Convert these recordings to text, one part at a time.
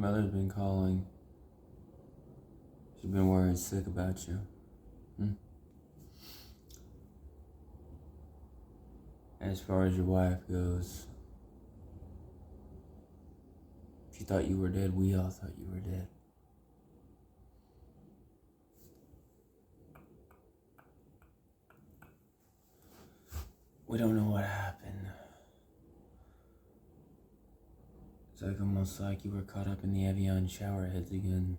Your mother's been calling. She's been worried sick about you. As far as your wife goes, she thought you were dead. We all thought you were dead. We don't know what happened. It's like almost like you were caught up in the Evian shower heads again.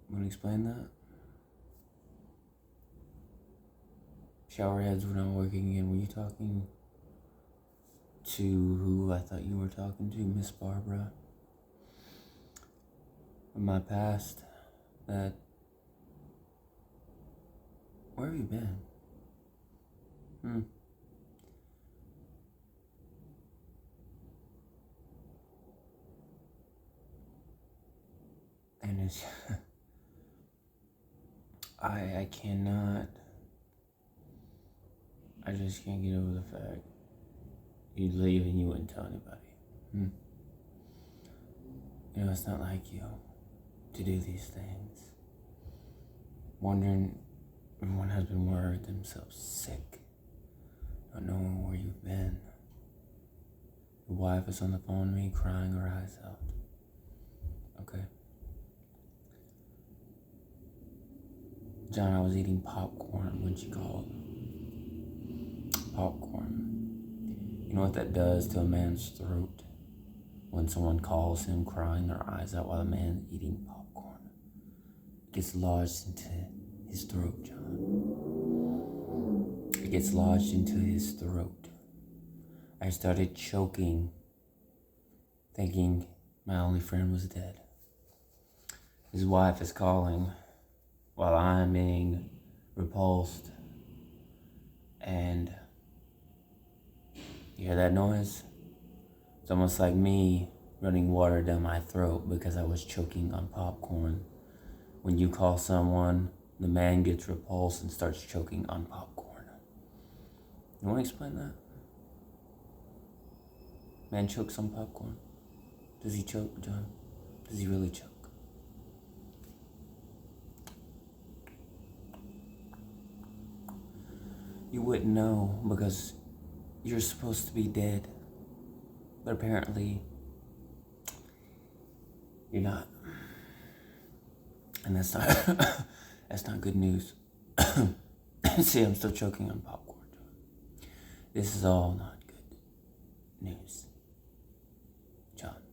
Want to explain that? Shower heads were not working again. Were you talking to who I thought you were talking to, Miss Barbara? From my past, that... Where have you been? And it's... I cannot... I just can't get over the fact you'd leave and you wouldn't tell anybody. You know, it's not like you to do these things. Wondering, everyone has been worried themselves sick, not knowing where you've been. Your wife is on the phone to me, crying her eyes out. Okay. John, I was eating popcorn when she called. Popcorn. You know what that does to a man's throat? When someone calls him crying their eyes out while a man's eating popcorn. It gets lodged into his throat, John. It gets lodged into his throat. I started choking, thinking my only friend was dead. His wife is calling while I'm being repulsed. And you hear that noise? It's almost like me running water down my throat because I was choking on popcorn. When you call someone, the man gets repulsed and starts choking on popcorn. You want to explain that? Man chokes on popcorn. Does he choke, John? Does he really choke? You wouldn't know because you're supposed to be dead. But apparently, you're not. And that's not good news. See, I'm still choking on popcorn. This is all not good news, John.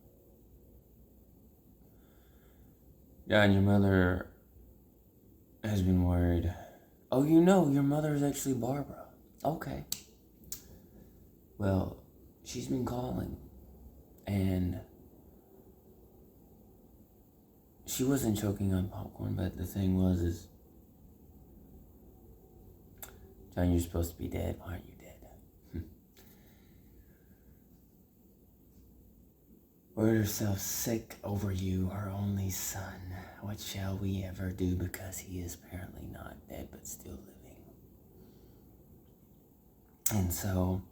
John, your mother has been worried. Oh, you know, your mother is actually Barbara. Okay. Well, she's been calling, and she wasn't choking on popcorn, but the thing was, John, you're supposed to be dead. Why aren't you dead? Worried herself sick over you, her only son. What shall we ever do because he is apparently not dead, but still living? And so,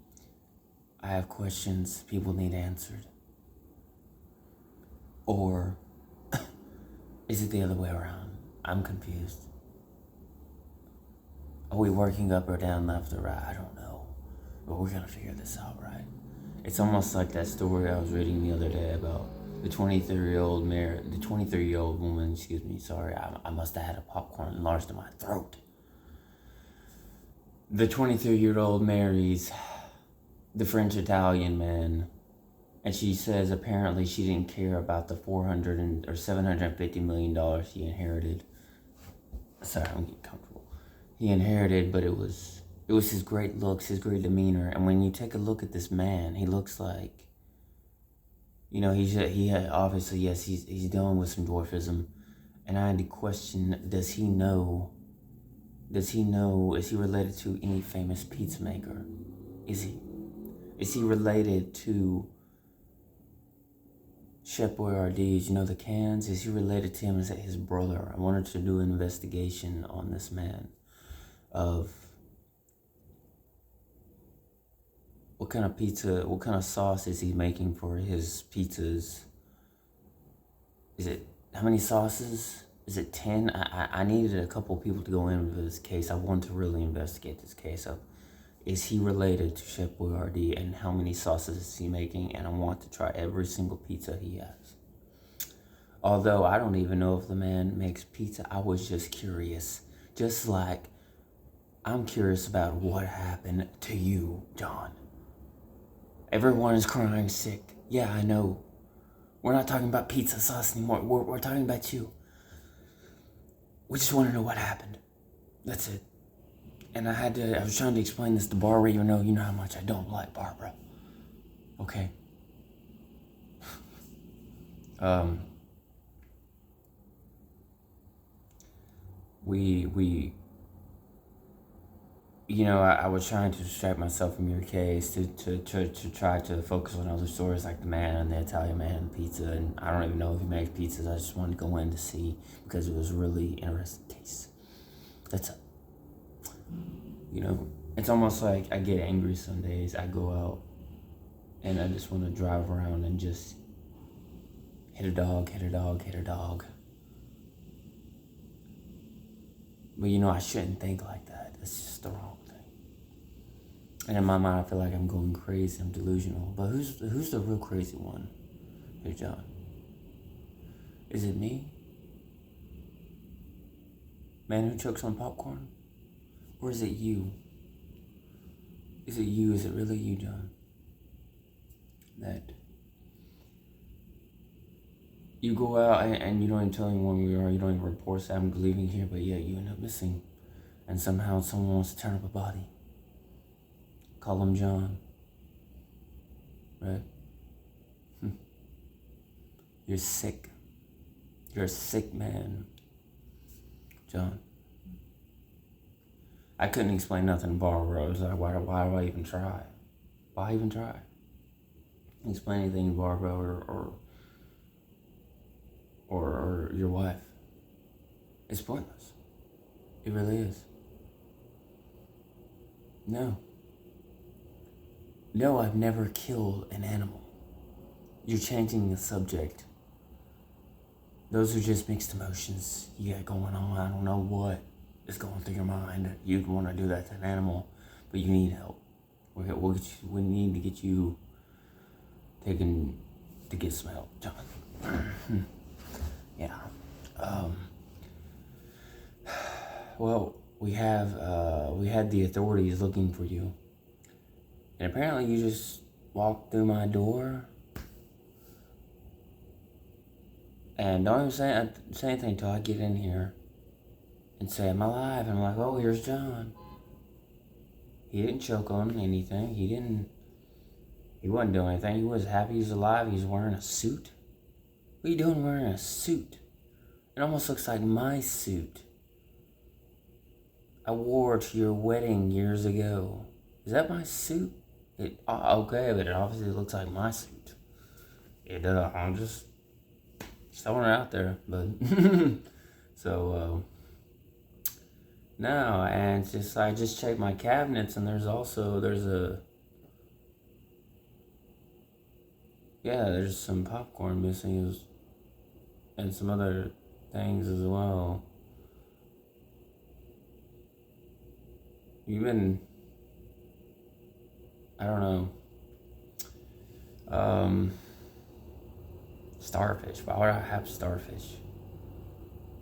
I have questions people need answered. Or is it the other way around? I'm confused. Are we working up or down, left or right? I don't know. But we're gonna figure this out, right? It's almost like that story I was reading the other day about the 23-year-old woman, sorry, I must have had a popcorn enlarged in my throat. The 23-year-old marries the French-Italian man, and she says apparently she didn't care about the $750 million he inherited. Sorry, I'm getting comfortable. He inherited, but it was his great looks, his great demeanor, and when you take a look at this man, he looks like, you know, he had obviously, yes, he's dealing with some dwarfism, and I had to question, does he know, is he related to any famous pizza maker? Is he related to Chef Boyardee? You know, the cans? Is he related to him? Is that his brother? I wanted to do an investigation on this man of what kind of sauce is he making for his pizzas? Is it, how many sauces? Is it 10? I needed a couple people to go in with this case. I want to really investigate this case of, is he related to Chef Boyardee, and how many sauces is he making? And I want to try every single pizza he has. Although I don't even know if the man makes pizza. I was just curious. Just like I'm curious about what happened to you, John. Everyone is crying sick. Yeah, I know. We're not talking about pizza sauce anymore. We're talking about you. We just want to know what happened. That's it. And I was trying to explain this to Barbara, even though you know how much I don't like Barbara. Okay. I was trying to distract myself from your case to try to focus on other stories like the man and the Italian man and pizza, and I don't even know if he makes pizzas. I just wanted to go in to see because it was a really interesting case. That's it. It's almost like I get angry some days. I go out and I just want to drive around and just hit a dog. But I shouldn't think like that. That's just the wrong thing. And in my mind, I feel like I'm going crazy. I'm delusional. But who's the real crazy one here, John? Is it me? Man who chokes on popcorn? Or is it you? Is it you? Is it really you, John? That you go out and you don't even tell anyone where you are. You don't even report that I'm leaving here, but yet you end up missing. And somehow someone wants to turn up a body. Call him John. Right? You're sick. You're a sick man, John. I couldn't explain nothing to Barbara. I was like, why do I even try? Why even try? Explain anything to Barbara or your wife. It's pointless. It really is. No, I've never killed an animal. You're changing the subject. Those are just mixed emotions you got going on. I don't know what is going through your mind. You'd want to do that to an animal, but you need help. We need to get you taken to get some help, John. Yeah. Well, we had the authorities looking for you, and apparently you just walked through my door and don't even say anything until I get in here and say I'm alive. And I'm like, oh, here's John. He didn't choke on anything. He wasn't doing anything. He was happy he's alive. He's wearing a suit. What are you doing wearing a suit? It almost looks like my suit I wore to your wedding years ago. Is that my suit? Okay, but it obviously looks like my suit. I'm just throwing it out there, but so no, and it's just I just checked my cabinets, and there's some popcorn missing, and some other things as well. I don't know. Starfish. Why would I have starfish?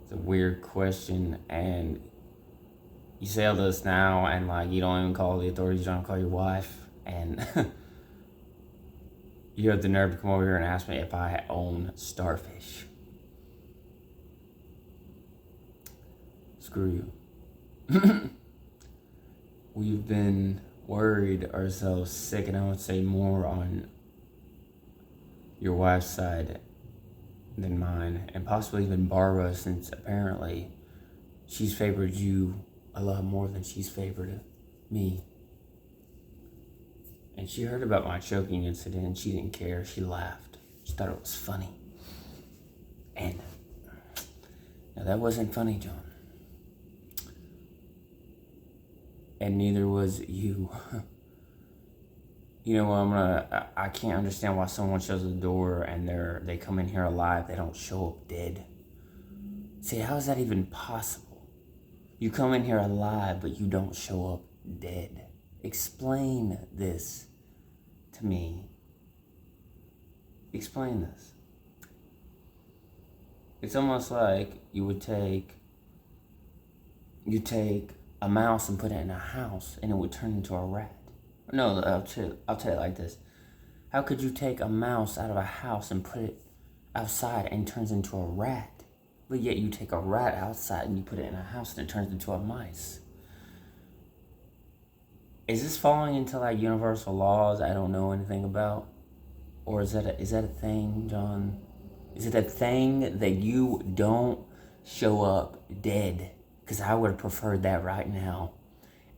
It's a weird question, and you say all this now, and like you don't even call the authorities, you don't call your wife, and you have the nerve to come over here and ask me if I own starfish. Screw you. We've been worried ourselves sick, and I would say more on your wife's side than mine, and possibly even Barbara, since apparently she's favored you a lot more than she's favored me. And she heard about my choking incident, and she didn't care. She laughed. She thought it was funny. And now that wasn't funny, John. And neither was you. You know, I can't understand why someone shows the door and they come in here alive. They don't show up dead. See, how is that even possible? You come in here alive, but you don't show up dead. Explain this to me. Explain this. It's almost like you take a mouse and put it in a house and it would turn into a rat. No, I'll tell you like this. How could you take a mouse out of a house and put it outside and it turns into a rat? But yet you take a rat outside and you put it in a house and it turns into a mice. Is this falling into like universal laws I don't know anything about? Or is that a thing, John? Is it a thing that you don't show up dead? Because I would have preferred that right now.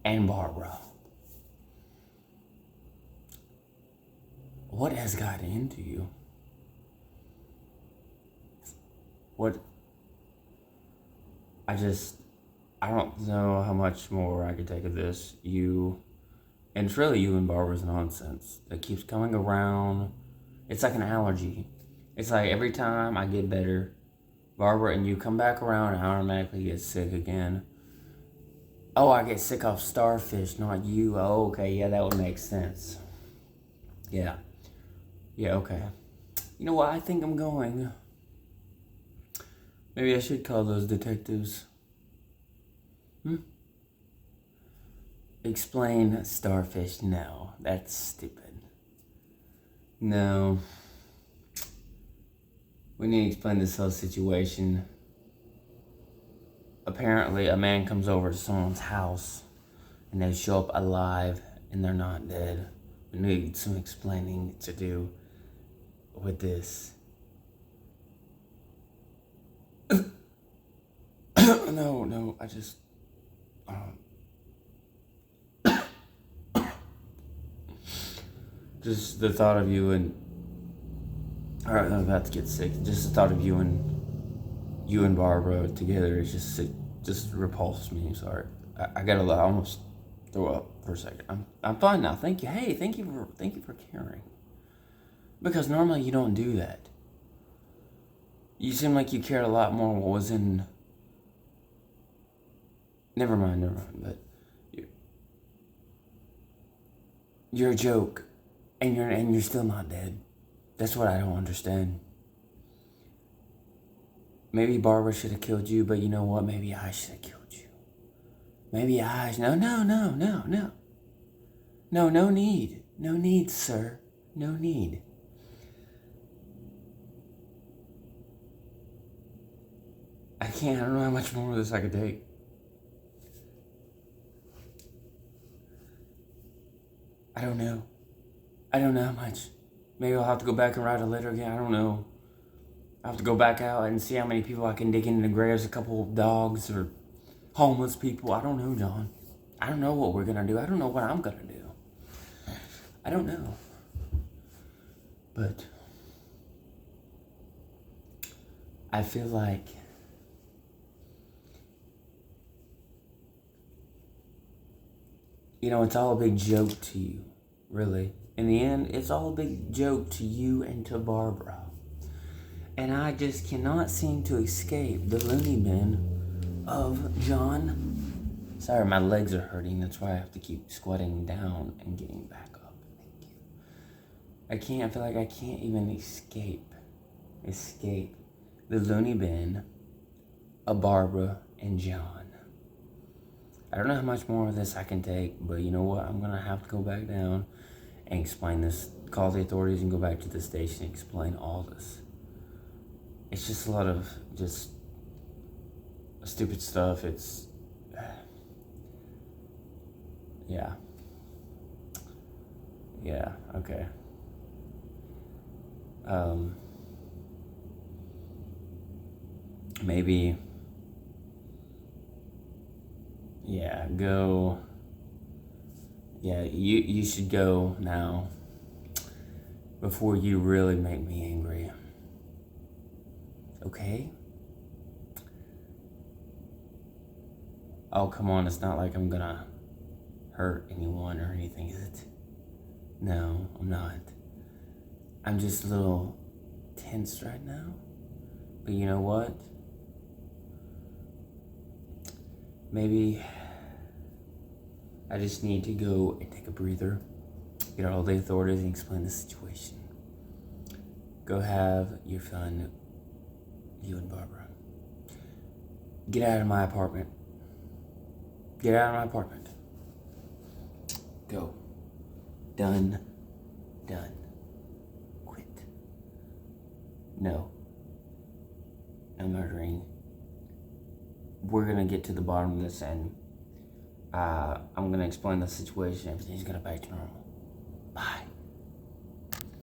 And Barbara. What has gotten into you? What? I don't know how much more I could take of this. And it's really you and Barbara's nonsense that keeps coming around. It's like an allergy. It's like every time I get better, Barbara and you come back around and I automatically get sick again. Oh, I get sick off starfish, not you. Oh, okay, yeah, that would make sense. Yeah. Yeah, okay. You know what? I think I'm going. Maybe I should call those detectives. Explain starfish. No, that's stupid. No. We need to explain this whole situation. Apparently, a man comes over to someone's house and they show up alive and they're not dead. We need some explaining to do with this. No, I just... just the thought of you and... Alright, I'm about to get sick. Just the thought of you and Barbara together is just repulses me. Sorry, I gotta almost throw up for a second. I'm fine now. Thank you. Hey, thank you for caring. Because normally you don't do that. You seem like you cared a lot more what was in. Never mind. But you're a joke, and you're still not dead. That's what I don't understand. Maybe Barbara should have killed you, but you know what? Maybe I should have killed you. Maybe I... No. No need. No need, sir. No need. I don't know how much more of this I could take. I don't know how much. Maybe I'll have to go back and write a letter again. I don't know. I'll have to go back out and see how many people I can dig into the graves. A couple of dogs or homeless people. I don't know, John. I don't know what we're going to do. I don't know what I'm going to do. I don't know. But I feel like it's all a big joke to you, really. In the end, it's all a big joke to you and to Barbara. And I just cannot seem to escape the loony bin of John. Sorry, my legs are hurting. That's why I have to keep squatting down and getting back up. Thank you. I feel like I can't even escape the loony bin of Barbara and John. I don't know how much more of this I can take, but you know what? I'm going to have to go back down and explain this. Call the authorities and go back to the station and explain all this. It's just a lot of just stupid stuff. It's... Yeah. Yeah, okay. Maybe... Yeah, go... Yeah, you should go now before you really make me angry. Okay? Oh, come on, it's not like I'm gonna hurt anyone or anything, is it? No, I'm not. I'm just a little tense right now. But you know what? Maybe I just need to go and take a breather, get all the authorities, and explain the situation. Go have your fun, you and Barbara. Get out of my apartment. Get out of my apartment. Go. Done. Done. Quit. No. No murdering. We're gonna get to the bottom of this, and I'm gonna explain the situation. Everything's gonna back to normal.